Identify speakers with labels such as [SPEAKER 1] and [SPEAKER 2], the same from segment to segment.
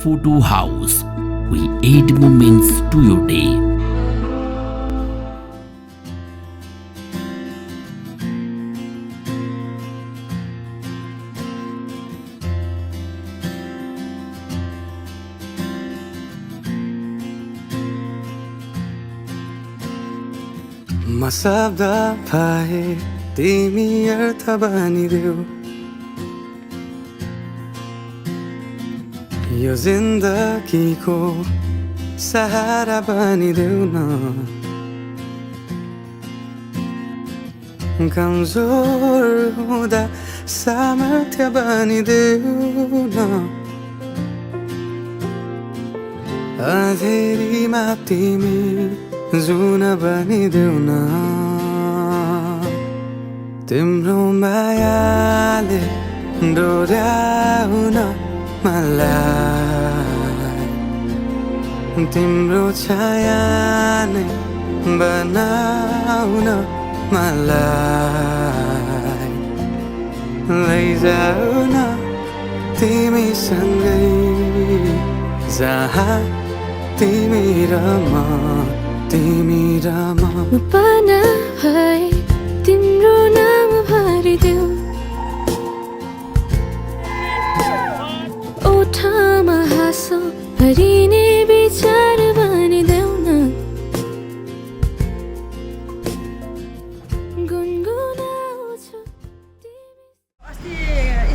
[SPEAKER 1] Photo House. We add moments to your day.
[SPEAKER 2] म शब्द पाए तिमी अर्थ बनिदेऊ यो जिन्दगीको सहारा बनिदेऊ न कमजोर हुँदा सामर्थ्य बनिदेऊ न अँधेरीमा तिमी जुन बनिदेऊ न तिम्रो मायाले डोर्याउन मलाई तिम्रो छाया नै बनाउन मलाई लैजाऊ न तिमीसँगै जहाँ तिमी र म
[SPEAKER 3] पाना भए तिम्रो नाम भरिदेऊ ओठमा हाँसो भरिने विचार बनिदेऊ न गुनगुनाउँछु
[SPEAKER 4] अस्ति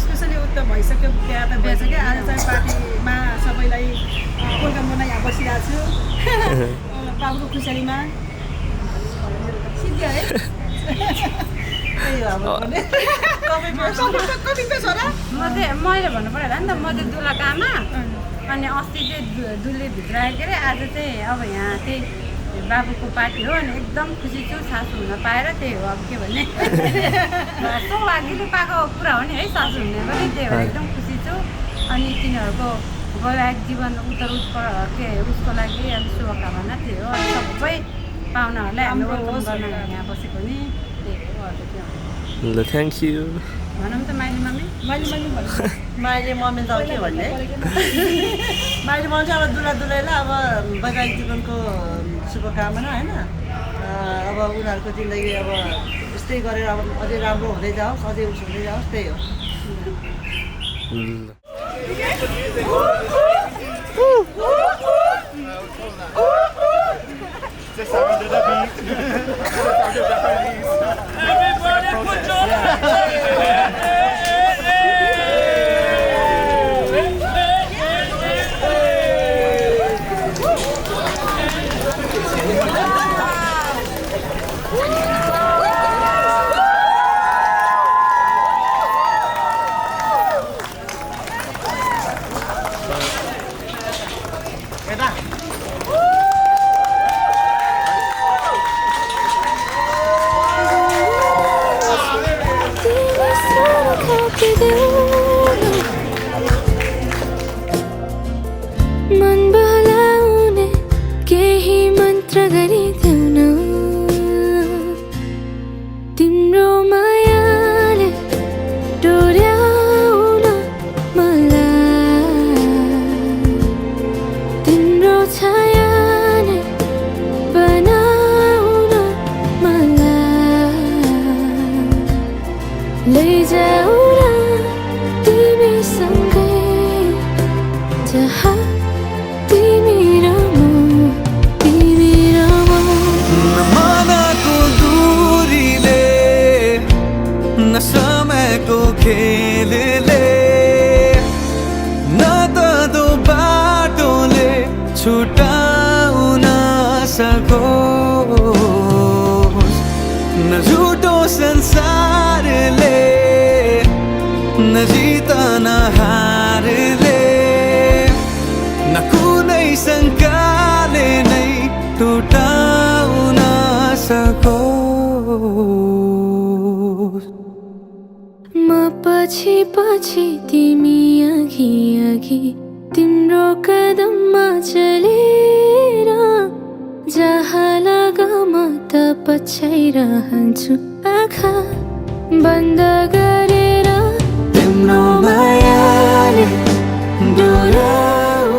[SPEAKER 4] स्पेसली उत्तर भइसक्यो बिहा त भइसक्यो आज चाहिँ पार्टीमा सबैलाई वेलकम गर्न यहाँ बसिरहेको छु बाबुको खुसीयालीमा सिद्धि है
[SPEAKER 5] मैले भन्नु पर्यो होला नि त म चाहिँ दुलाको आमा अनि अस्ति चाहिँ दुले भित्र आयो के अरे आज चाहिँ अब यहाँ चाहिँ बाबुको पार्टी हो अनि एकदम खुसी छु सासू हुन पाएर त्यही हो अब के भन्ने सौभाग्यले पाएको कुरा हो नि है सासू हुने पनि त्यही हो एकदम खुसी छु अनि तिनीहरूको वैवाहिक जीवन उत्तर के उसको लागि अब शुभकामना थियो अनि सबै पाहुनाहरूलाई हामी वेलकम गर्न यहाँ बसेको नि त्यही हो अरू के
[SPEAKER 2] ल थ्याङ्क यू
[SPEAKER 5] भनौँ त माइली मम्मी
[SPEAKER 4] माइली मम्मी त के भन्ने माइली मम्मी चाहिँ अब दुलाईलाई अब वैवाहिक जीवनको शुभकामना होइन अब उनीहरूको जिन्दगी अब यस्तै गरेर अब अझै राम्रो हुँदै जाओस् अझै उस हुँदै जाओस् त्यही हो
[SPEAKER 6] Everybody put your
[SPEAKER 3] मन बहलाउने केही मन्त्र गरिदेऊ न तिम्रो मायाले डोर्याउन मलाई तिम्रो छाया नै बनाउन मलाई लैजाऊ न तिमीसँगै जहाँ
[SPEAKER 2] मनको दूरीले न समयको खेलले न त दो बाटोले छुटाउन सकोस् न झुटो संसारले न जित न हारले न कुनै शङ्काले नै टुटाउन सकोस्
[SPEAKER 3] म पछि पछि तिमी अघि अघि तिम्रो कदममा चलेर जहाँ लग म त पछ्याइरहन्छु आँखा बन्द गरेर
[SPEAKER 2] तिम्रो मायाले डोर्याउ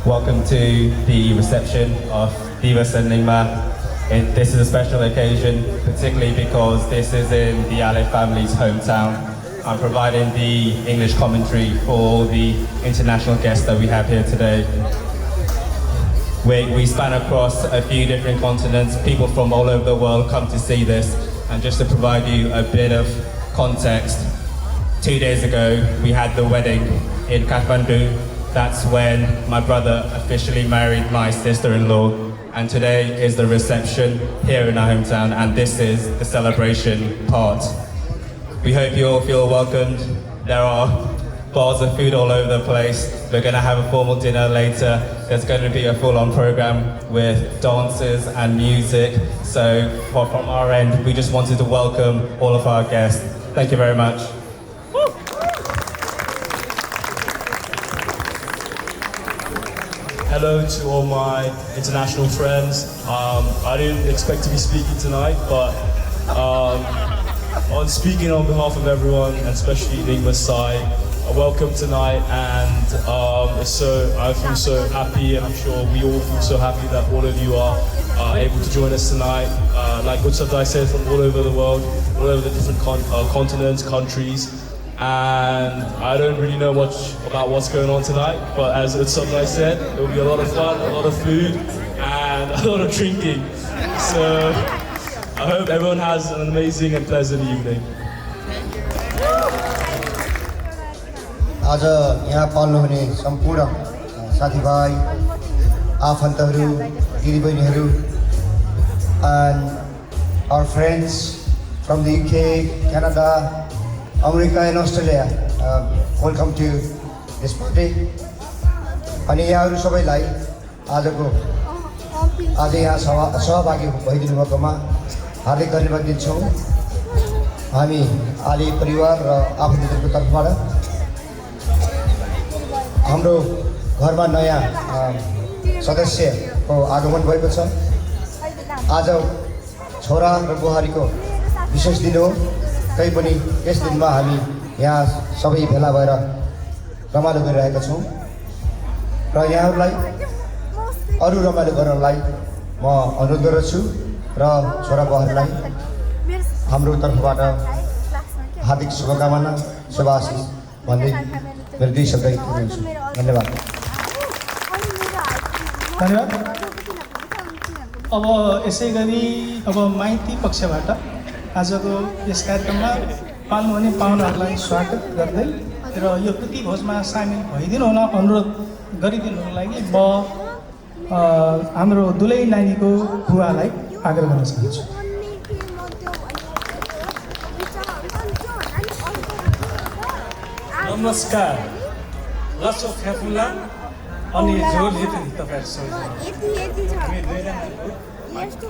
[SPEAKER 6] Welcome to the reception of Divas and Ningma. This is a special occasion, particularly because this is in the Ale family's hometown. I'm providing the English commentary for all the international guests that we have here today. We span across a few different continents. People from all over the world come to see this. And just to provide you a bit of context, 2 days ago we had the wedding in Kathmandu. That's when my brother officially married my sister-in-law. And today is the reception here in our hometown, and this is the celebration part. We hope you all feel welcomed. There are bars of food all over the place. We're going to have a formal dinner later. There's going to be a full-on program with dances and music. So from our end, we just wanted to welcome all of our guests. Thank you very much.
[SPEAKER 7] Hello to all my international friends. I didn't expect to be speaking tonight, but on speaking on behalf of everyone, and especially Ningma's side, welcome tonight, and I feel so happy, and I'm sure we all feel so happy that all of you are able to join us tonight. Like Utsatai said, from all over the world, all over the different continents, countries. And I don't really know much about what's going on tonight, but as Utsatai said, it will be a lot of fun, a lot of food, and a lot of drinking. So I hope everyone has an amazing and pleasant evening.
[SPEAKER 8] आज यहाँ पाल्नुहुने सम्पूर्ण साथीभाइ आफन्तहरू दिदीबहिनीहरू and our friends from the UK, Canada, America and Australia, welcome to this party. अनि यहाँहरू सबैलाई आज यहाँ सहभागी भइदिनु भएकोमा हार्दिक धन्यवाद दिन्छौँ। हामी आली परिवार र आफन्तहरूको तर्फबाट हाम्रो घरमा नयाँ सदस्यको आगमन भएको छ। आज छोरा र बुहारीको विशेष दिन हो। तै पनि यस दिनमा हामी यहाँ सबै भेला भएर रमाइलो गरिरहेका छौँ र यहाँहरूलाई अरू रमाइलो गर्नलाई म अनुरोध गर्दछु र छोरा बुहारीलाई हाम्रो तर्फबाट हार्दिक शुभकामना शुभाशिष भन्दै मेरो दुई शब्द दिन्छु। धन्यवाद।
[SPEAKER 9] धन्यवाद। अब यसै गरी अब माइती पक्षबाट आजको यस कार्यक्रममा पाल्नुहुने पाहुनाहरूलाई स्वागत गर्दै र यो प्रीतिभोजमा सामेल भइदिनु हुन अनुरोध गरिदिनुको लागि म हाम्रो दुलै नानीको बुवालाई आग्रह गर्न चाहन्छु।
[SPEAKER 10] नमस्कार, लासो फ्याफुला अनि झोल हेतु तपाईँहरू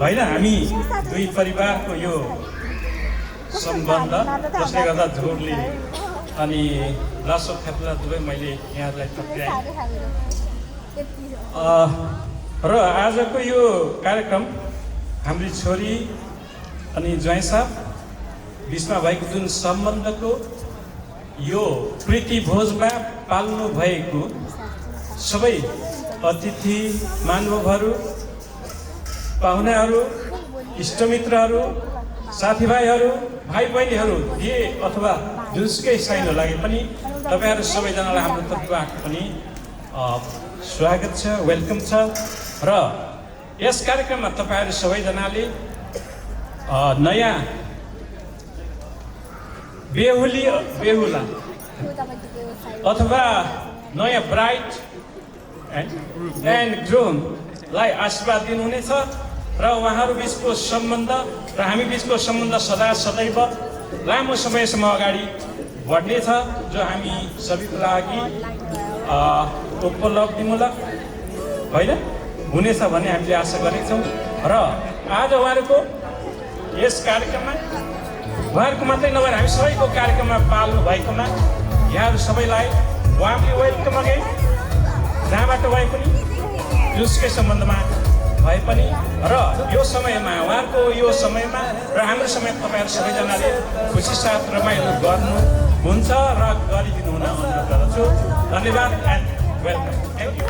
[SPEAKER 10] होइन, हामी दुई परिवारको यो सम्बन्ध जसले गर्दा झोलले अनि लासो फ्याफुला दुवै मैले यहाँलाई थप्याएँ र आजको यो कार्यक्रम हाम्री छोरी अनि ज्वाइँ साहब बिचमा भएको जुन सम्बन्धको यो प्रीति भोजमा पाल्नु भएको सबै अतिथि महानुभावहरू, पाहुनाहरू, इष्टमित्रहरू, साथीभाइहरू, भाइ बहिनीहरू दिए अथवा जुनसुकै साइनो लागे पनि तपाईँहरू सबैजनालाई हाम्रो तर्फबाट पनि स्वागत छ, वेलकम छ र यस कार्यक्रममा तपाईँहरू सबैजनाले नयाँ बेहुला अथवा नयाँ ब्राइड एन्ड ग्रुमलाई आशीर्वाद दिनुहुनेछ र उहाँहरू बिचको सम्बन्ध र हामी बिचको सम्बन्ध सदैव लामो समयसम्म अगाडि बढ्नेछ, जो हामी सबैको लागि उपलब्धिमूलक होइन हुनेछ भन्ने हामीले आशा गरेका छौँ। र आज उहाँहरूको यस कार्यक्रममा उहाँहरूको मात्रै नभएर हामी सबैको कार्यक्रममा पाल्नु भएकोमा यहाँहरू सबैलाई वार्मली वेलकम अगेन, जहाँबाट भए पनि जुसकै सम्बन्धमा भए पनि र यो समयमा उहाँहरूको यो समयमा र हाम्रो समय तपाईँहरू सबैजनाले खुसी साथ रमाइलो गर्नु हुन्छ र गरिदिनु हुन अनुरोध गर्दछु। धन्यवाद end welcome. Thank you.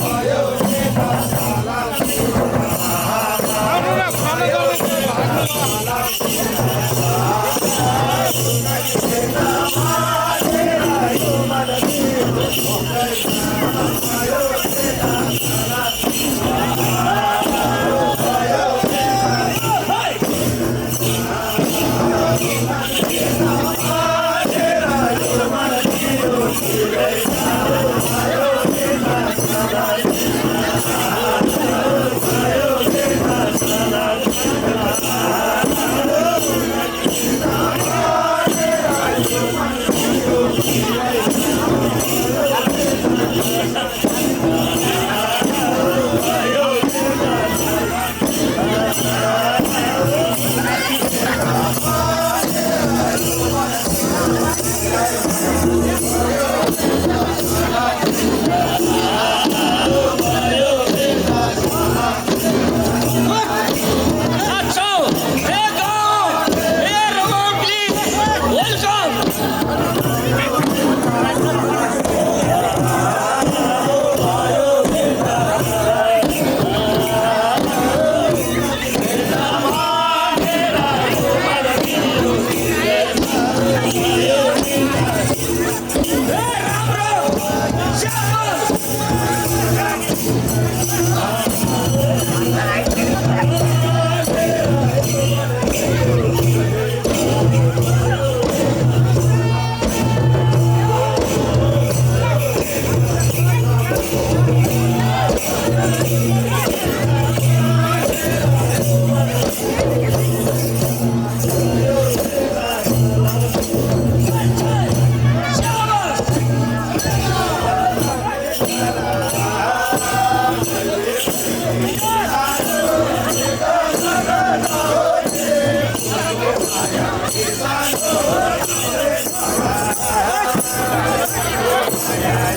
[SPEAKER 2] Fire,
[SPEAKER 8] Yeah.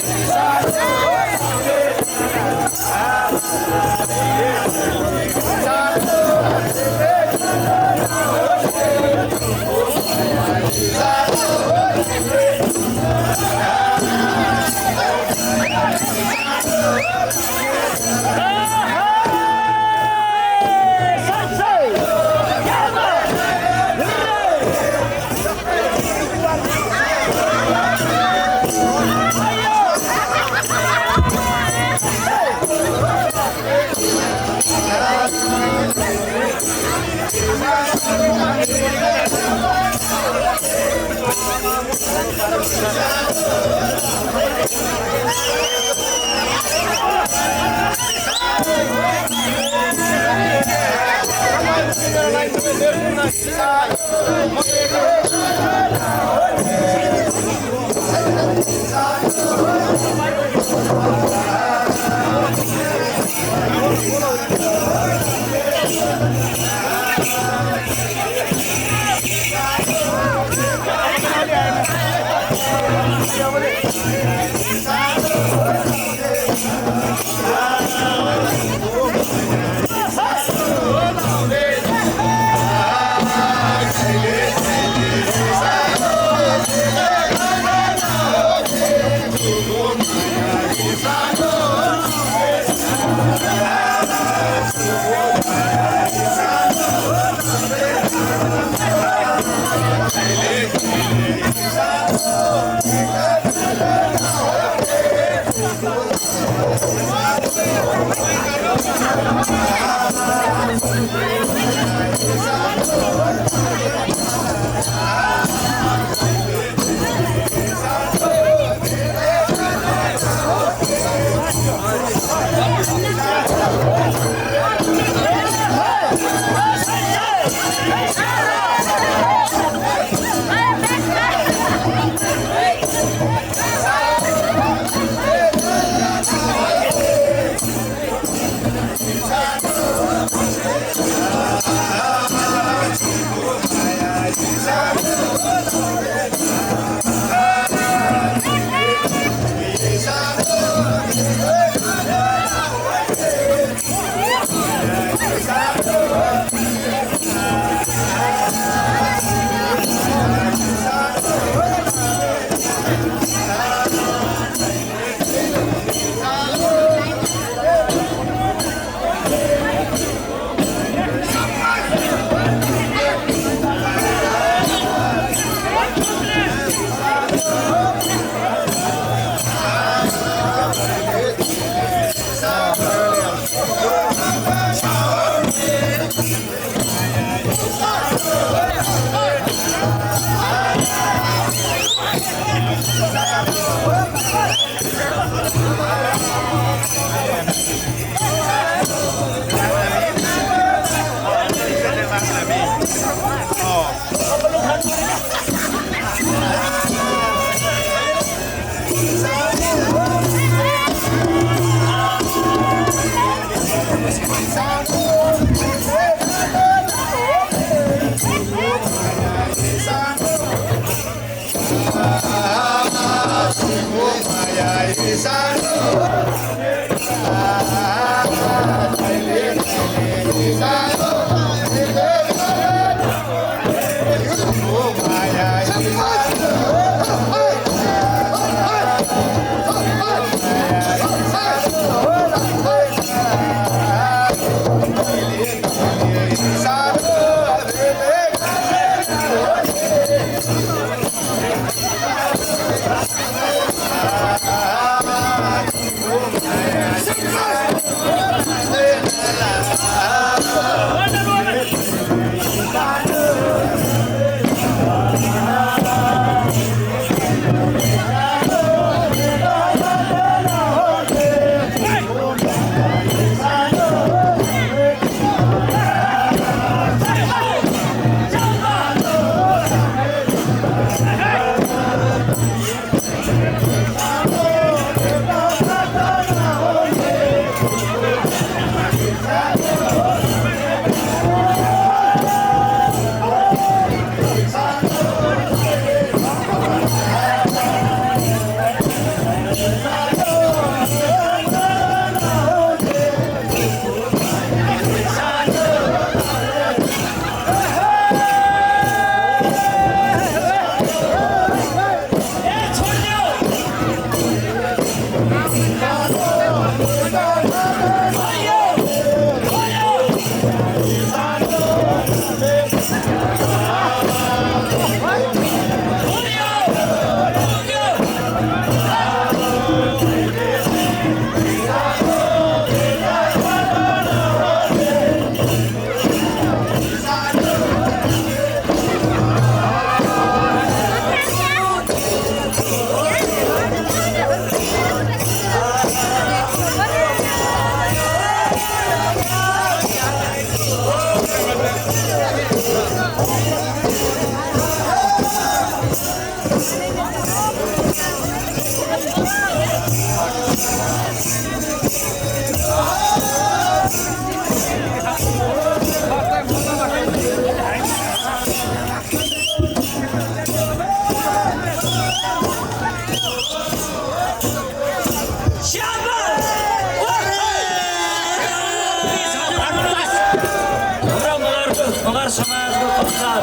[SPEAKER 10] भर्खर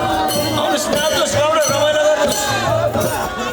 [SPEAKER 10] आउनुहोस् नाच्नुहोस् गाउँमा रमाइलो गर्नुहोस्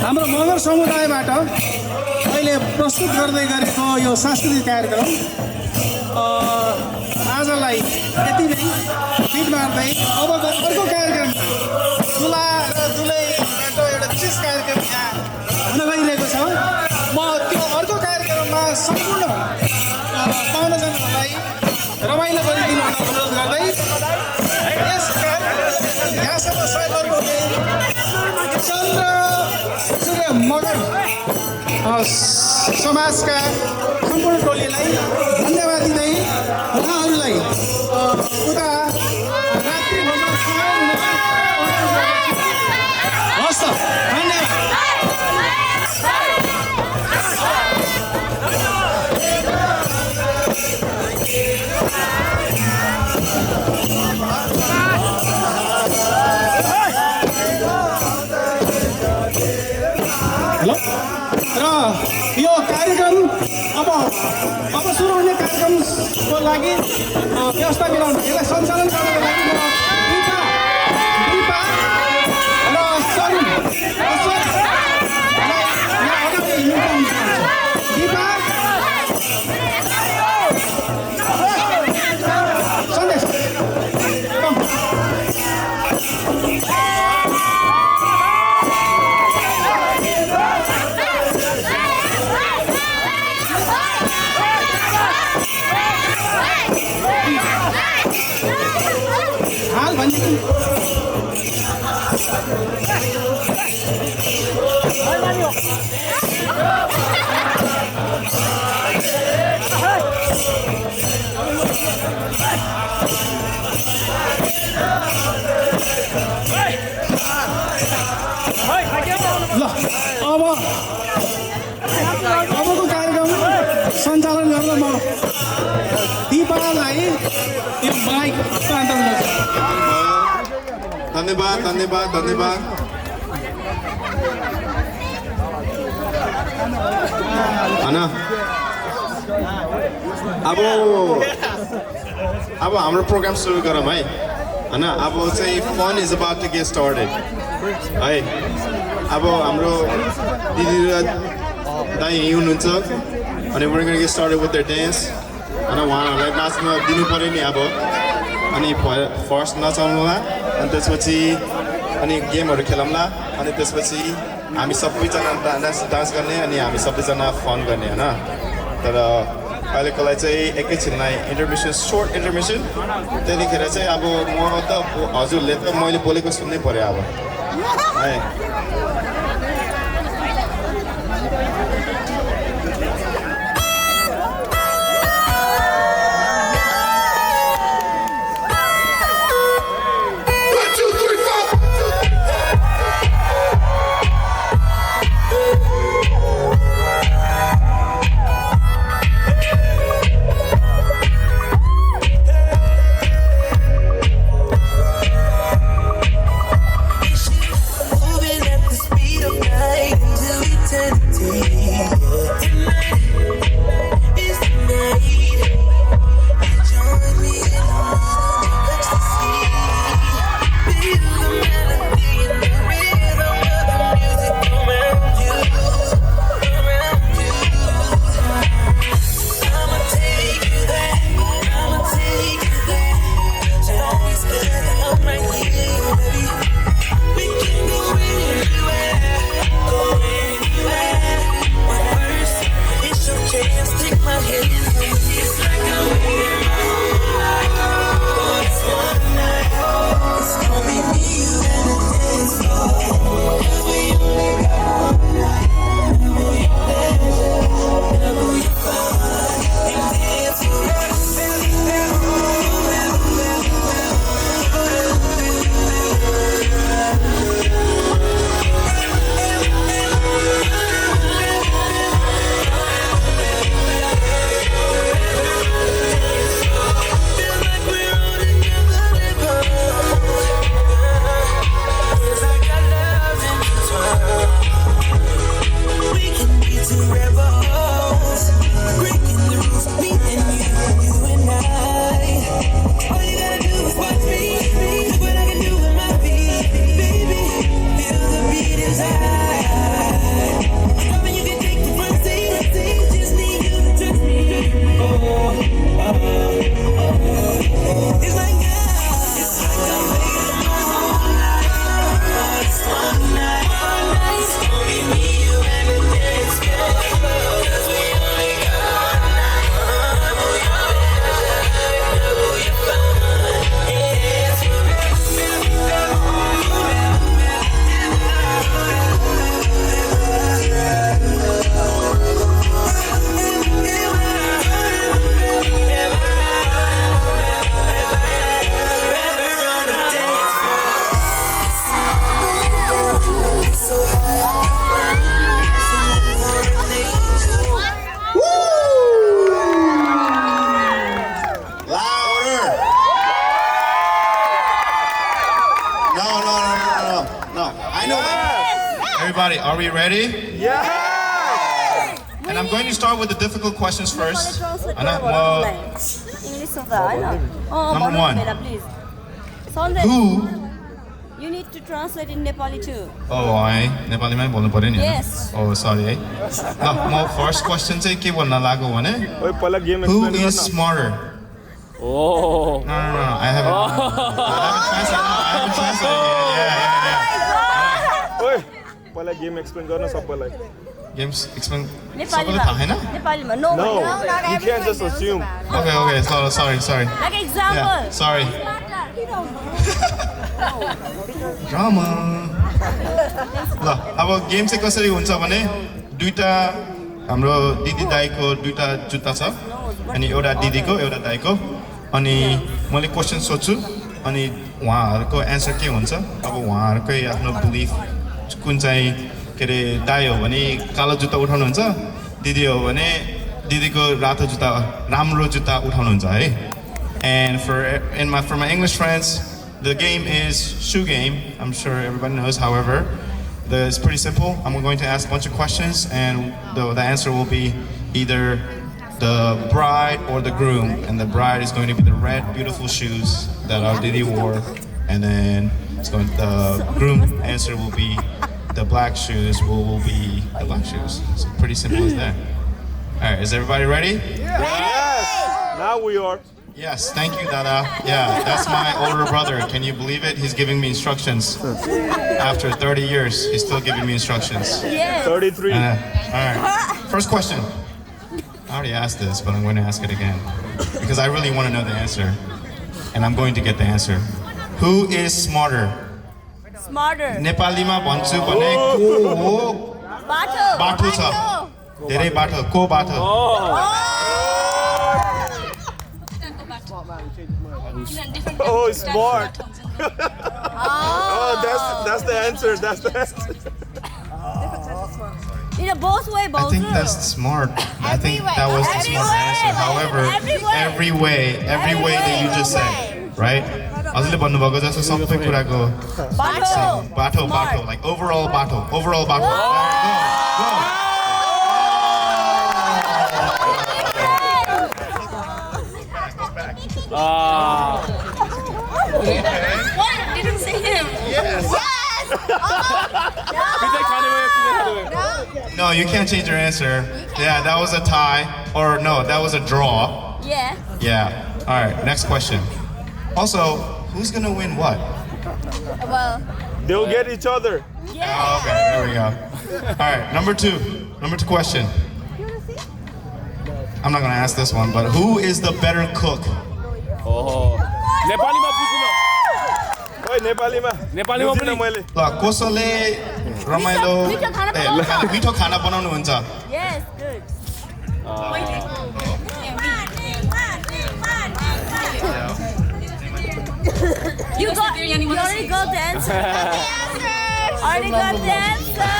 [SPEAKER 9] हाम्रो मगर समुदायबाट अहिले प्रस्तुत गर्दै गरेको यो सांस्कृतिक कार्यक्रम आजलाई यति नै बिट मार्दै अबको अर्को कार्यक्रम दुला र दुलैको एउटा विशेष कार्यक्रम यहाँ हुन गइरहेको छ। म त्यो अर्को कार्यक्रममा सम्पूर्ण पाहुनाजनहरूलाई रमाइलो गरिदिनु अनुरोध गर्दै यहाँसम्म सहयोग गर्नुहुने चन्द्र सूर्य मगर समाजका सम्पूर्ण टोलीलाई धन्यवाद दिँदै उहाँहरूलाई उता रात्रि भोजन हस् त धन्यवाद। अब सुरु हुने कार्यक्रमको लागि व्यवस्था मिलाउनु यसलाई सञ्चालन गर्नको लागि म दिपा र सरुण यहाँ अगाडि हिँड्न चाहन्छु। दिपा सन्देश हाल भन्ने ल अबको कार्यक्रम सञ्चालन गर्न म दिपालाई यो माइक हस्तान्तरण गर्छु।
[SPEAKER 11] धन्यवाद धन्यवाद धन्यवाद। होइन अब हाम्रो प्रोग्राम सुरु गरौँ है। होइन अब चाहिँ fun is about to get started है। अब हाम्रो दिदी र दाइ यहीँ हुनुहुन्छ अनि we're gonna get started with their dance। होइन उहाँहरूलाई नाच्न दिनु पऱ्यो नि अब। अनि फर्स्ट नचाउनुला अनि त्यसपछि अनि गेमहरू खेलौँला अनि त्यसपछि हामी सबैजना डान्स गर्ने अनि हामी सबैजना फन गर्ने होइन। तर अहिलेको लागि चाहिँ एकैछिनलाई इन्टरमिसन सोर्ट इन्टरमिसन त्यतिखेर चाहिँ अब म त हजुरले त मैले बोलेको सुन्नै पऱ्यो अब है। Everybody, are we ready? Yeah! And I'm going to start with the difficult questions first.
[SPEAKER 12] English of the
[SPEAKER 11] Number one.
[SPEAKER 12] please. Sunday.
[SPEAKER 11] Who?
[SPEAKER 12] You need to translate in Nepali too.
[SPEAKER 11] Oh, है नेपालीमै बोल्नु पर्यो नि
[SPEAKER 12] Yes.
[SPEAKER 11] Oh, sorry है ल म first question चाहिँ के भन्न लाग्यो भने Who is smarter?
[SPEAKER 13] Oh.
[SPEAKER 11] No, I haven't translated.
[SPEAKER 14] पहिला गेम एक्सप्लेन गर्न सबैलाई
[SPEAKER 11] Games explain.
[SPEAKER 12] नेपालीमा नेपालीमा no
[SPEAKER 14] No, you can't just assume.
[SPEAKER 11] Okay, sorry.
[SPEAKER 12] Like example.
[SPEAKER 11] Yeah, sorry. Drama. ल अब गेम चाहिँ कसरी हुन्छ भने दुईटा हाम्रो दिदी दाइको दुईटा जुत्ता छ अनि एउटा दिदीको एउटा दाइको अनि मैले क्वेसन सोध्छु अनि उहाँहरूको एन्सर के हुन्छ अब उहाँहरूकै आफ्नो बिलिफ कुन चाहिँ के अरे दाइ हो भने कालो जुत्ता उठाउनुहुन्छ दिदी हो भने दिदीको रातो जुत्ता राम्रो जुत्ता उठाउनुहुन्छ है And for my English friends, the game is shoe game. I'm sure everybody knows. However, it's pretty simple. I'm going to ask a bunch of questions, and the answer will be either the bride or the groom. And the bride is going to be the red, beautiful shoes that our Didi wore, and then the groom answer will be the black shoes. Will be the black shoes. So pretty simple as that. All right, is everybody ready?
[SPEAKER 14] Yes. Now we are.
[SPEAKER 11] Yes, thank you, Dada. Yeah, that's my older brother. Can you believe it? He's giving me instructions. After 30 years, he's still giving me instructions.
[SPEAKER 12] Yes.
[SPEAKER 14] 33.
[SPEAKER 11] All right. First question. I already asked this, but I'm going to ask it again. Because I really want to know the answer. And I'm going to get the answer. Who is smarter?
[SPEAKER 12] Smarter.
[SPEAKER 11] नेपालीमा भन्छु भने को हो?
[SPEAKER 12] Bato.
[SPEAKER 11] बाटो छ. धेरै बाटो. को बाटो?
[SPEAKER 14] Oh, smart. That's the answer. That's the answer.
[SPEAKER 12] In a both way, both.
[SPEAKER 11] I think that's smart. I think that was the smart answer. However, every way that you just said, right? हजुरले भन्नुभएको जस्तो सबै कुराको बाटो like overall बाटो. Go.
[SPEAKER 12] What? Didn't see him.
[SPEAKER 11] Yes. No, you can't change your answer. Yeah, that was a tie. Or no, that was a draw.
[SPEAKER 12] Yeah.
[SPEAKER 11] Yeah. All right, next question. Also, who's going to win what?
[SPEAKER 12] Well.
[SPEAKER 14] They'll get each other.
[SPEAKER 12] Yeah.
[SPEAKER 11] Oh, okay, there we go. All right, number two question. I'm not going to ask this one, but who is the better cook?
[SPEAKER 13] Oh. नेपालीमा बुझ्नु
[SPEAKER 14] ओइ नेपालीमा
[SPEAKER 13] पनि
[SPEAKER 14] मैले
[SPEAKER 11] ल कसले रमाइलो मिठो खाना बनाउनु हुन्छ
[SPEAKER 12] Yes, good. You already got the answer. Already got the answer.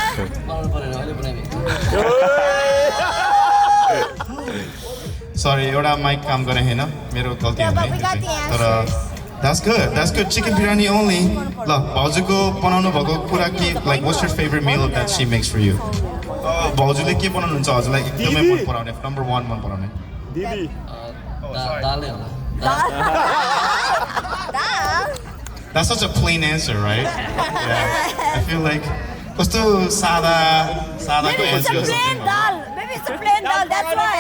[SPEAKER 11] Sorry, एउटा माइक काम गरे हैन मेरो गल्ती हो तर that's good chicken biryani only ल भाउजूको बनाउनु भएको कुरा के like what's your favorite meal that she makes for you भाउजूले के बनाउनु हुन्छ हजुरलाई एकदमै मन पराउने number 1 मन पराउने
[SPEAKER 14] दिदी
[SPEAKER 11] That's such a plain answer, right? Yeah. I feel like कस्तो सादा को answer
[SPEAKER 12] Maybe it's a plain dal. Maybe it's a plain dal. That's why.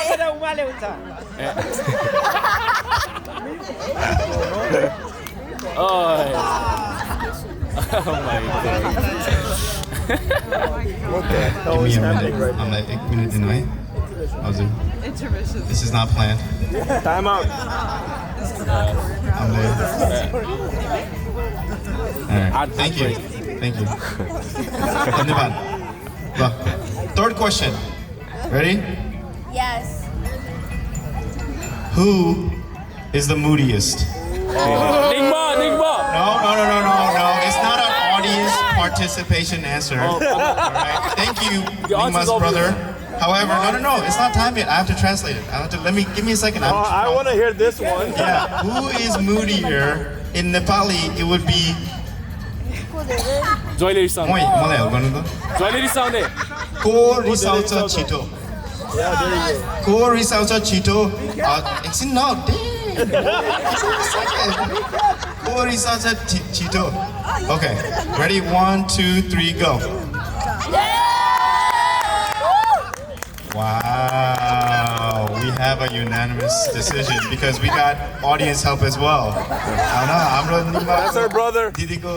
[SPEAKER 13] Oh my god.
[SPEAKER 11] Give me a minute. I'm like 1 minute in, right?
[SPEAKER 4] Intermission.
[SPEAKER 11] This is not planned.
[SPEAKER 14] Time out.
[SPEAKER 11] I'm there. Alright, thank you. Dhanyabad. Third question. Ready?
[SPEAKER 12] Yes.
[SPEAKER 11] Who is the moodiest?
[SPEAKER 13] Nigma.
[SPEAKER 11] No. It's not an audience participation answer. Alright, thank you, Nigma's brother. However, no, it's not time yet. I have to translate it. Give me a second.
[SPEAKER 14] I want to hear this one.
[SPEAKER 11] Yeah, who is moodier? In Nepali, it would be.
[SPEAKER 13] जहिले रिसाउने
[SPEAKER 11] मलाई help गर्नु त
[SPEAKER 13] जहिले रिसाउने
[SPEAKER 11] को रिसाउँछ छिटो
[SPEAKER 14] Yeah, there you go.
[SPEAKER 11] को रिसाउँछ छिटो एकछिन न को रिसाउँछ छिटो Okay, ready? 1, 2, 3, go. Wow, we have a unanimous decision because we got audience help as well.
[SPEAKER 14] That's our brother.
[SPEAKER 11] दिदीको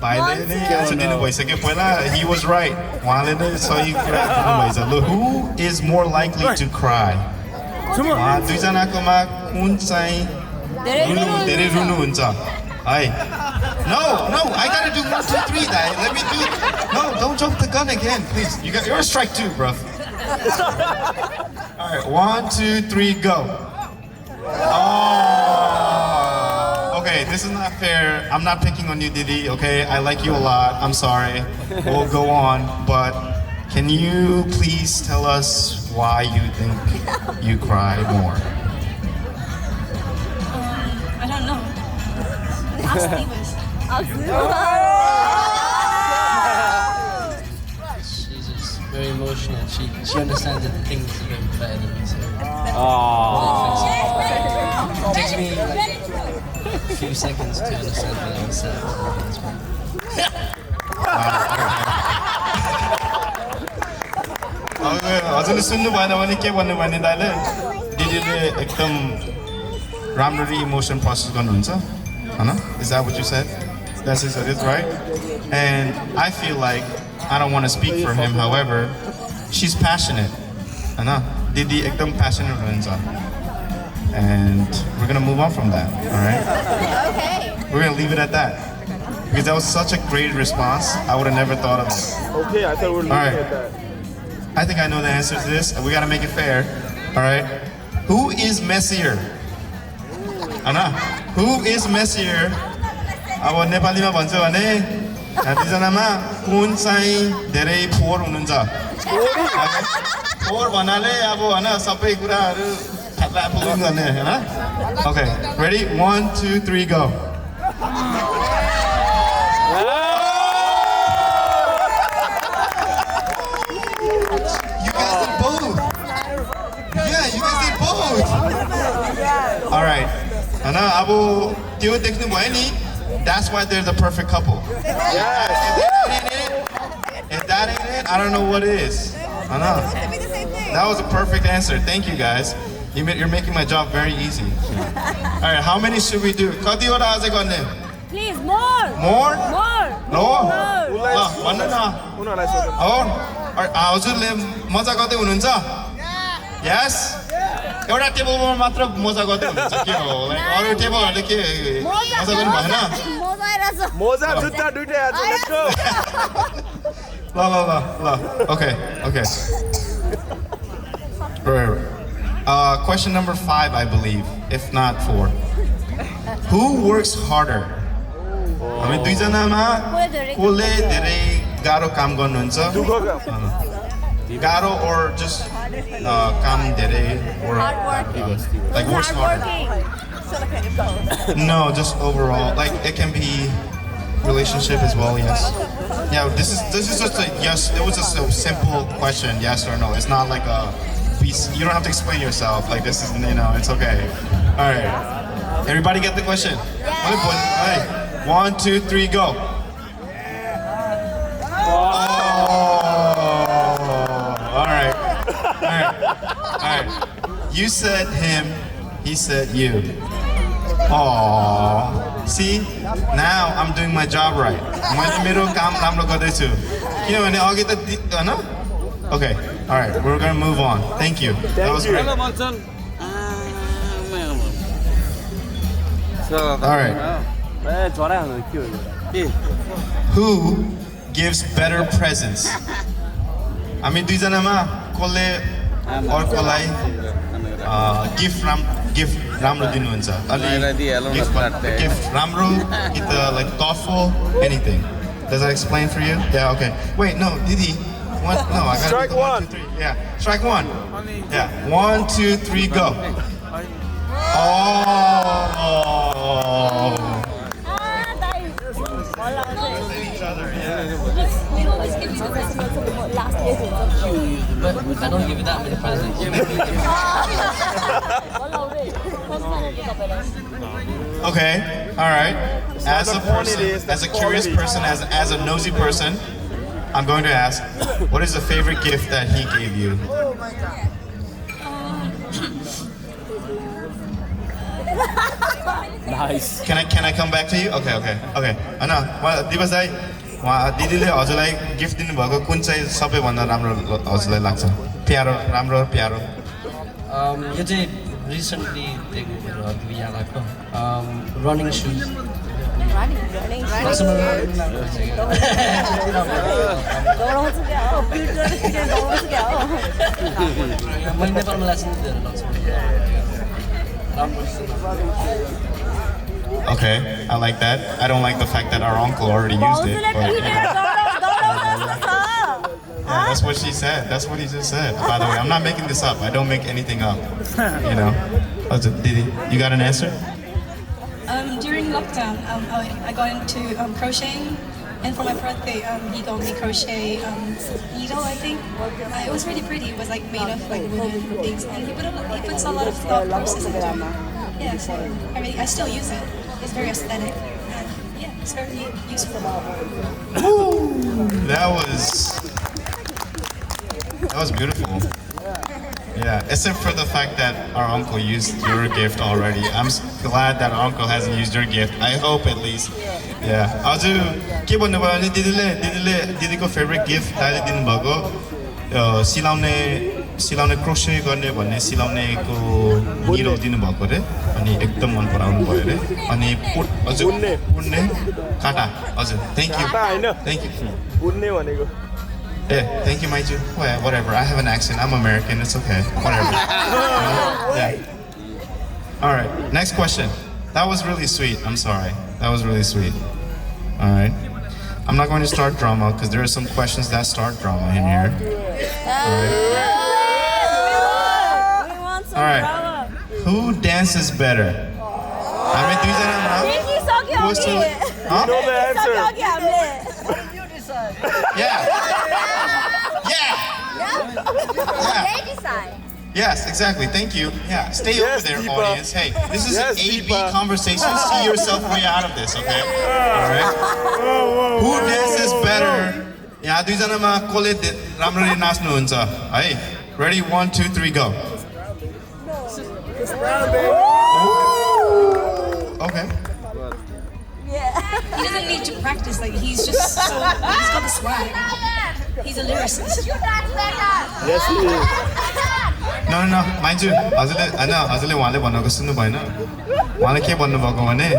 [SPEAKER 11] भाइले नै answer दिनु भइसक्यो पहिला. He was right. उहाँले नै सही कुरा भन्नुभएछ. Look, who is more likely to cry? उहाँ दुईजनाकोमा कुन चाहिँ धेरै रुनुहुन्छ है? No, I gotta do 1, 2, 3. Let me do. No, don't jump the gun again, please. You're a strike 2, bro. All right, 1, 2, 3, go. Oh, okay. This is not fair. I'm not picking on you, Didi. Okay, I like you a lot. I'm sorry. We'll go on, but can you please tell us why you think you cry more?
[SPEAKER 12] I don't know. Ask Steven.
[SPEAKER 15] She's just very emotional. She understands the things a bit better than me. So it takes me like a few seconds to understand what I'm saying.
[SPEAKER 11] हजुरले सुन्नु भएन भने के भन्नु भने दाइले दिदीले एकदम राम्ररी इमोसन प्रोसेस गर्नुहुन्छ हैन? Is that what you said? That's it, right? And I feel like I don't want to speak for him, however, she's passionate. हैन? दिदी एकदम passionate हुनुहुन्छ. And we're going to move on from that, all right? Okay. We're going to leave it at that. Because that was such a great response. I would have never thought of it.
[SPEAKER 14] Okay, I thought we were looking at that.
[SPEAKER 11] I think I know the answer to this. We gotta make it fair. Alright? Who is messier? Anna, who is messier? अब नेपालीमा भन्छ भने दुईजनामा कुन चाहिँ धेरै फोहोर हुनुहुन्छ? फोहोर भन्नाले अब हैन सबै कुराहरु फ्याप्लापुलुङ गर्ने हैन? Okay, ready? 1, 2, 3, go. All right. And Abu, that's why they're the perfect couple.
[SPEAKER 14] Yes.
[SPEAKER 11] If that ain't it, I don't know what is. I know. That was a perfect answer. Thank you, guys. You're making my job very easy. All right. How many should we do?
[SPEAKER 12] Please, more.
[SPEAKER 11] More?
[SPEAKER 12] More.
[SPEAKER 11] No? Yes? एउटा टेबलमा मात्र मजा गर्दै हुन्छ के हो like अरु टेबलहरुले के मजा गर्नु भएन
[SPEAKER 14] मोजा जुत्ता दुईटै हात let's go
[SPEAKER 11] ल okay right. Question number 5 I believe if not 4 who works harder हामी दुई जनामा कोले धेरै गाह्रो काम गर्नुहुन्छ गाह्रो or just काम धेरै or like works harder no just overall like it can be relationship as well yes yeah this is just a yes it was just a simple question yes or no it's not like a you don't have to explain yourself like this is it's okay all right everybody get the question all right 1 2 3 go Alright. You said him, he said you. Aww. See? Now I'm doing my job right. Okay. Alright, we're gonna move on. Thank you. That was great. Alright. Who gives better presents? I mean, दुईजनामा कसले अर्कोलाई gift राम्रो दिनुहुन्छ अलि gift राम्रो कि त like thoughtful anything does that explain for you yeah okay wait no Didi what no I got
[SPEAKER 14] strike 1
[SPEAKER 11] 2 3 yeah strike 1 yeah 1 2 3 go
[SPEAKER 15] I don't give you that many presents.
[SPEAKER 11] Okay, all right. As a person, as a curious person, as a nosy person, I'm going to ask, what is the favorite gift that he gave you?
[SPEAKER 13] Nice.
[SPEAKER 11] Can I come back to you? Okay. Ana, दिवस दाइ दिदीले हजुरलाई gift दिनुभएको कुन चाहिँ सबैभन्दा राम्रो हजुरलाई लाग्छ? प्यारो, राम्रो प्यारो.
[SPEAKER 15] यो चाहिँ रिसेन्टली दिएको मेरो बिहाको रनिङ सुज मैले नेपालमा लाइसेन्स दिएर लाउँछु.
[SPEAKER 11] Okay, I like that. I don't like the fact that our uncle already used it. But, yeah, that's what she said. That's what he just said. By the way, I'm not making this up. I don't make anything up. You know. Didi, you got an answer?
[SPEAKER 16] During lockdown, I got into crocheting, and for my birthday, he got me crochet needle. I think it was really pretty. It was like made of like wooden things, and he puts a lot of thought process into it. Yeah, so I still use it. It's very aesthetic, and yeah, it's very useful.
[SPEAKER 11] That was beautiful. Yeah, except for the fact that our uncle used your gift already. I'm glad that our uncle hasn't used your gift. I hope at least. Yeah. 아주 के भन्नुभयो भने दिदीको favourite gift दाइले दिनुभएको सिलाउने crochet गर्ने भन्ने सिलाउनेको needle दिनुभएको रे अनि एकदम मन पराउनु भयो रे अनि हजुर उड्ने काटा हजुर थ्यांक यू
[SPEAKER 14] उड्ने भनेको
[SPEAKER 11] Yeah, thank you, Maiju. Well, whatever. I have an accent. I'm American. It's okay. Whatever. Yeah. All right. Next question. That was really sweet. I'm sorry. That was really sweet. All right. I'm not going to start drama because there are some questions that start drama in here. All right. Who dances better? I mean,
[SPEAKER 14] You know the answer.
[SPEAKER 11] Yeah. Yes, exactly. Thank you. Yeah, stay over there,
[SPEAKER 14] Deepa.
[SPEAKER 11] audience. Hey, this is an A-B
[SPEAKER 14] Deepa.
[SPEAKER 11] conversation. See yourself way out of this, okay? All right. Who dances better? Yeah, दुईजनामा कसले राम्ररी नाच्नुहुन्छ है? Ready? 1, 2, 3, go. Okay.
[SPEAKER 16] He doesn't need to practice. Like he's just he's got the swag. He's a lyricist.
[SPEAKER 14] Yes, he is.
[SPEAKER 11] No, mind you, हजुरले उहाँले भनेको सुन्नु भएन उहाँले के भन्नुभएको भने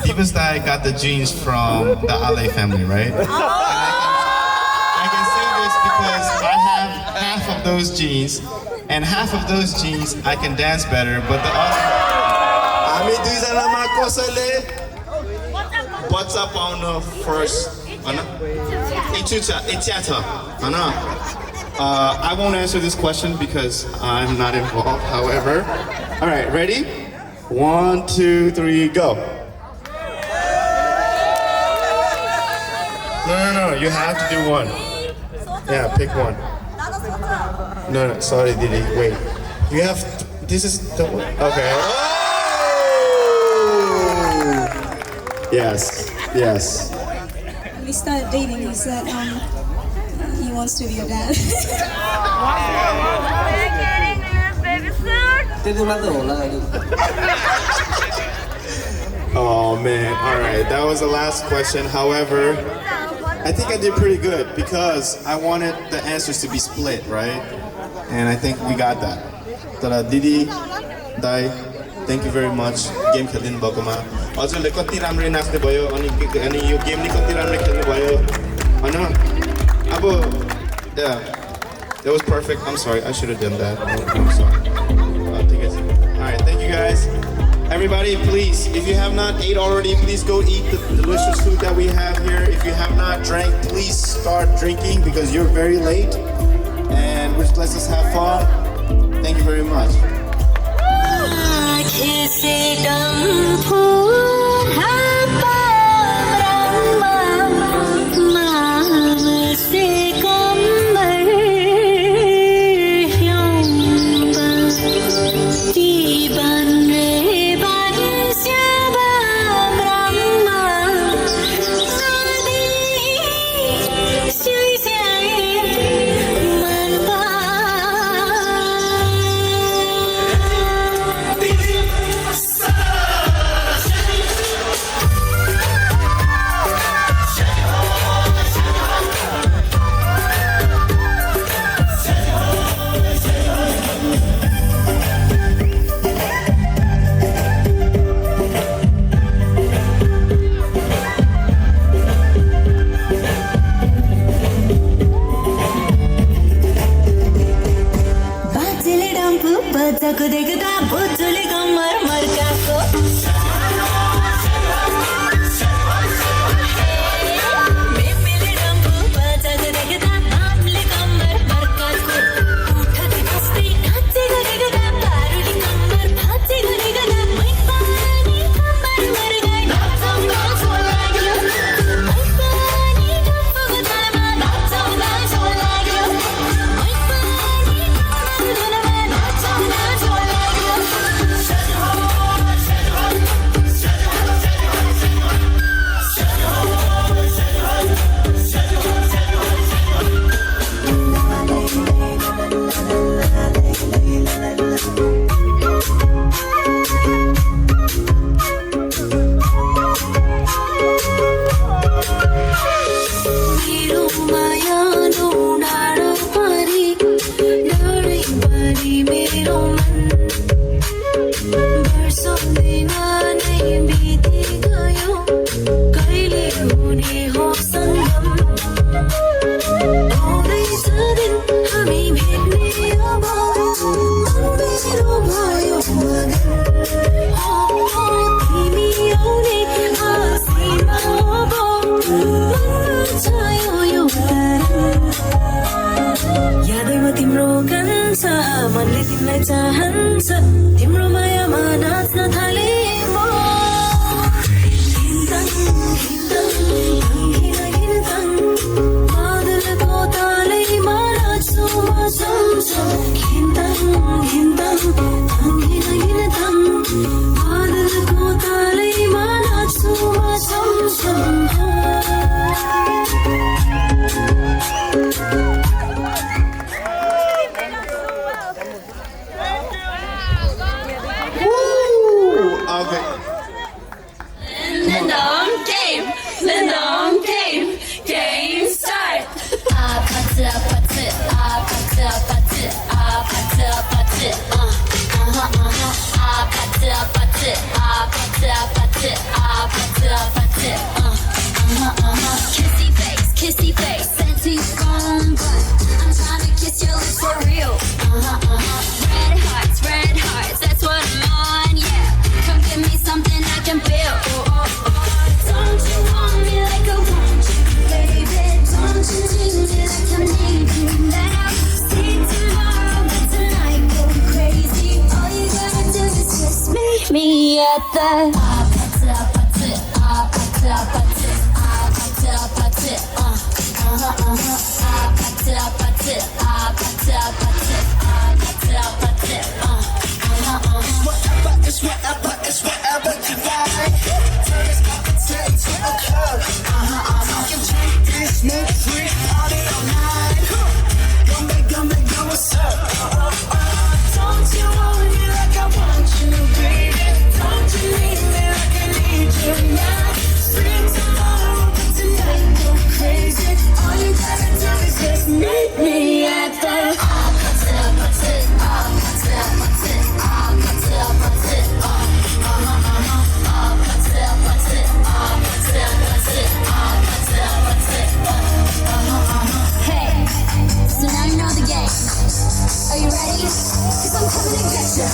[SPEAKER 11] Divas Dai got the genes from the Ale family, right? And I can say this because I have half of those genes and half of those genes I can dance better, but the other हामी दुईजनामा कसैले बच्चा pound first हैन इच्छा छ हैन I won't answer this question because I'm not involved. However, all right, ready? 1, 2, 3, go. No. You have to do one. Yeah, pick one. No. Sorry, Didi. Wait. You have. This is the one. Okay. Oh! Yes.
[SPEAKER 16] When we started dating, he said he wants to be a dad.
[SPEAKER 11] Oh man, alright, that was the last question. However, I think I did pretty good because I wanted the answers to be split, right? And I think we got that. Didi, Dai, thank you very much. Game खेल्दिनु भएकोमा हजुरले कति राम्ररी नाच्नु भयो अनि यो game नि कति राम्ररी खेल्नु भयो हैन अब yeah, that was perfect. I'm sorry, I should have done that. I'm sorry. Alright, thank you guys. Everybody, please, if you have not ate already, please go eat the delicious food that we have here. If you have not drank, please start drinking because you're very late. And let's just have fun. Thank you very much.
[SPEAKER 3] Bande सोधिन नै बिति गयो कहिले हुने हो सङ्गम आउँदैछ दिन हामी भेट्ने अब मेरो भयो मगन तिमी आउने आशैमा अब छायो यो यादैमा तिम्रो गन्छ मनले तिमीलाई चाहन्छ तिम्रो मायामा नाच्न थाले म बादलको तालैमा नाच्छु म सँगसँग बादलको तालैमा नाच्छु म सँगसँग
[SPEAKER 11] Okay.
[SPEAKER 12] Lindom game start. Kissy face, sexy phone, but I'm trying to kiss your lips for real. Red hearts, that's what I'm on, yeah. Come give me something I can feel. Don't you want me like I want you, baby? Don't you need me like I need you now? See tomorrow, but tonight go crazy. All you gotta do is just meet me at the
[SPEAKER 2] It's whatever you like. Turn this cocktail to a club. You drink this, smoke free, party all night. Come, what's up? Don't you want me like I want you, baby? Don't you need me like I need you now? Spring tomorrow, but tonight go crazy. All you gotta do is just meet me at the
[SPEAKER 12] Hey, so now you know the game. Are you ready? 'Cause I'm coming to get you.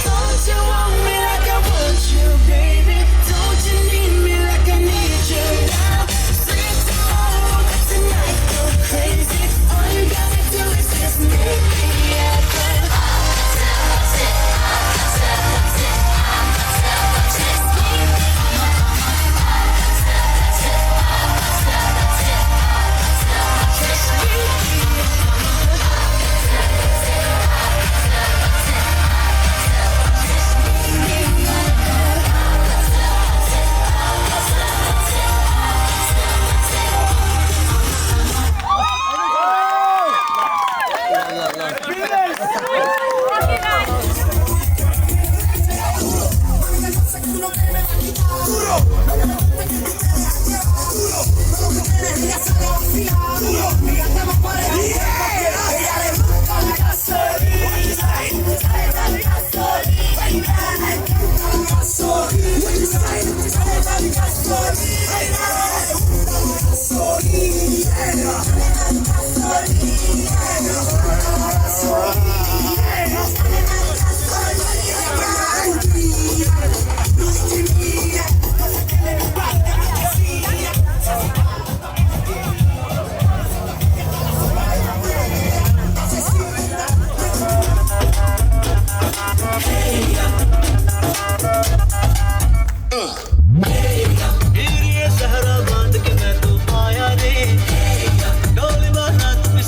[SPEAKER 2] Don't you want me like I want you, baby? Don't you need me like I need you now? Spring tomorrow, but tonight go crazy. All you gotta do is just meet me at the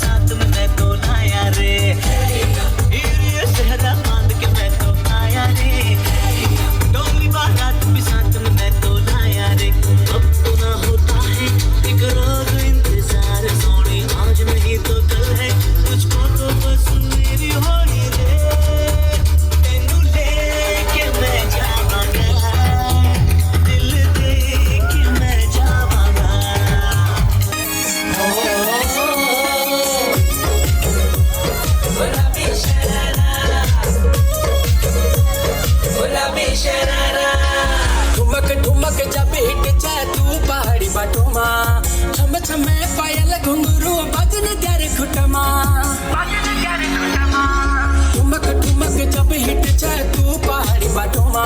[SPEAKER 2] साथ में मैं तो छमे पायल घुंघरू बजन ग्यारे खुटमा ठुमक ठुमक जब hit जाए तू पहाड़ी बाटोमा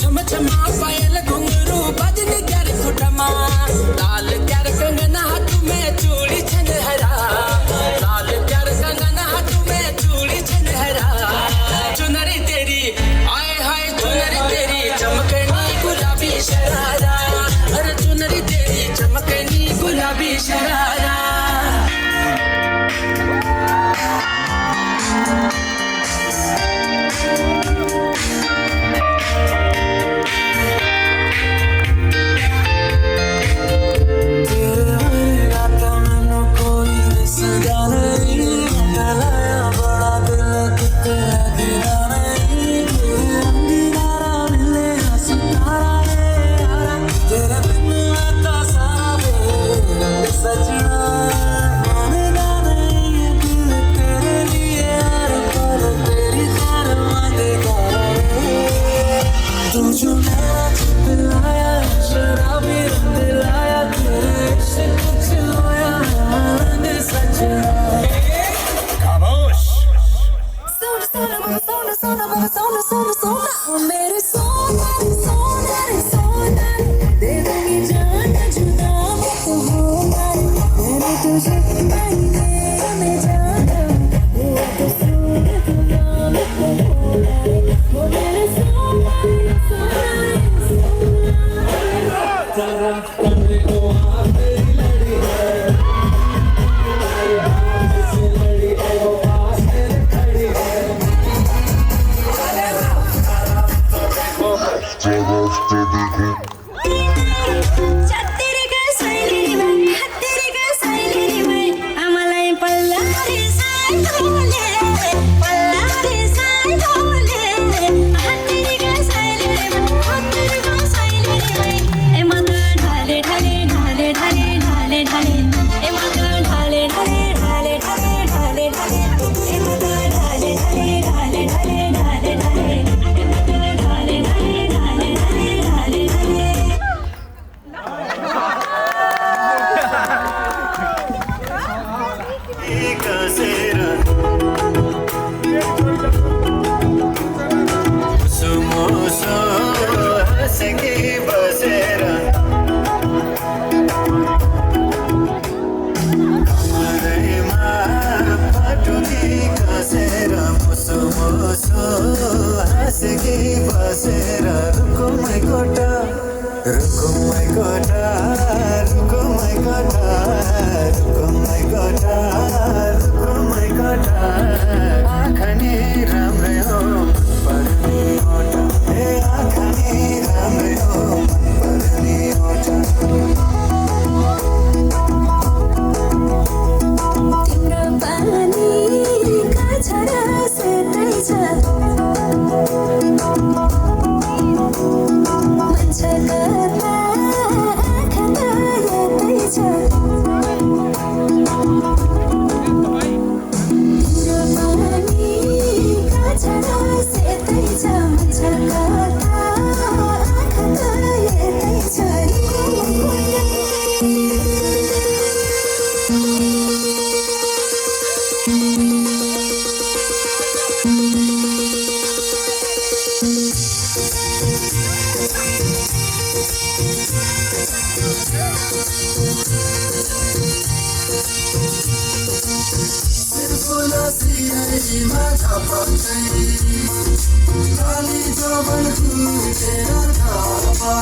[SPEAKER 2] छम छमा पायल घुंघरू बजन ग्यारे खुटमा लाल ग्यार कंगना हाथ में चूड़ी छनहरा लाल ग्यार कंगना हाथ में चूड़ी छनहरा चुनरी तेरी आए हाय चुनरी तेरी चमकनी गुलाबी शरारा अरे चुनरी तेरी चमकनी गुलाबी शरारा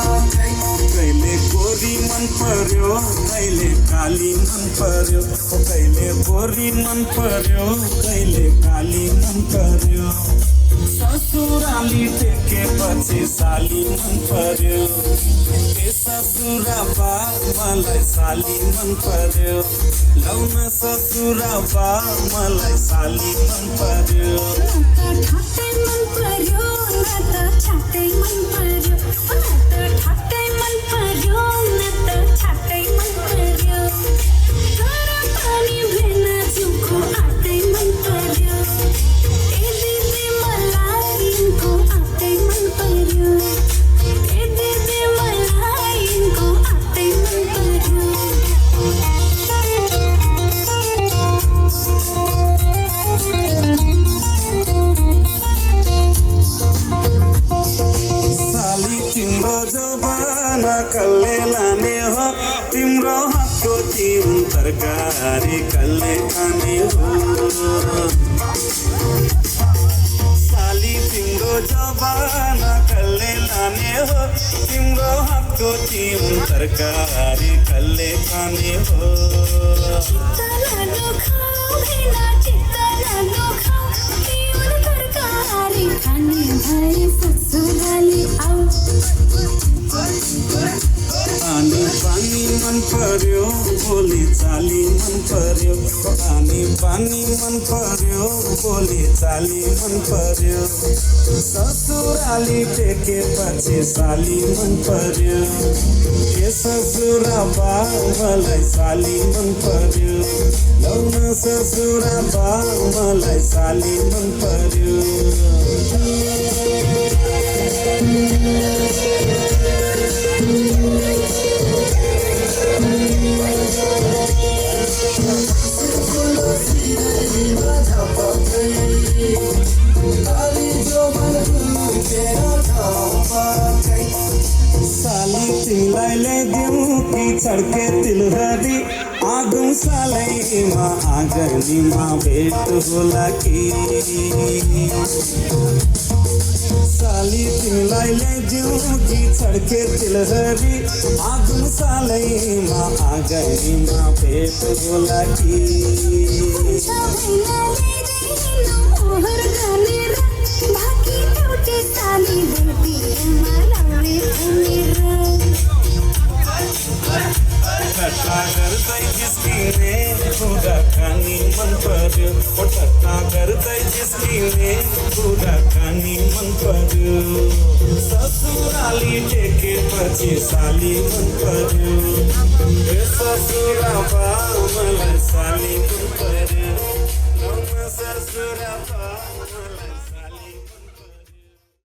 [SPEAKER 17] कहिले गोरी मन पर्यो कहिले काली मन पर्यो कहिले गोरी मन पर्यो कहिले काली मन पर्यो ससुराली टेकेपछि साली मन पर्यो ए ससुरा बा मलाई साली मन पर्यो लौन ससुरा बा मलाई साली मन पर्यो
[SPEAKER 2] ठाटै मन पर्यो न त छाटै मन पर्यो न त ठाटै मन पर्यो न त छाटै मन पर्यो गरम पानी भेन जिउको आटै मन पर्यो ए दिदी मलाई यिनको आटै मन पर्यो ए दिदी मलाई यिनको आटै मन पर्यो
[SPEAKER 17] चिउन तरकारी कसले खाने हो साली तिम्रो जवाना कसले लाने हो तिम्रो हातको चिउन तरकारी कसले खाने हो पानी पानी मन पर्यो बोली चाली मन पर्यो पानी पानी मन पर्यो बोली चाली मन पर्यो ससुराली टेके पछि साली मन पर्यो के ससुरा बा मलाई साली मन पर्यो लौन ससुरा बा मलाई साली मन पर्यो साली तिमीलाई ल्याइदिउँ कि छड्के तिलहरी आगौँ सालैमा आँगनीमा भेट होला कि साली तिमीलाई ल्याइदिउँ कि छड्के तिलहरी आगौँ सालैमा आँगनीमा भेट होला कि ठट्टा गर्दै जिस्किने कुराकानी मन पर्यो ठट्टा गर्दै जिस्किने कुराकानी मन पर्यो ससुराली टेकेपछि साली मन पर्यो ससुरा बा मलाई साली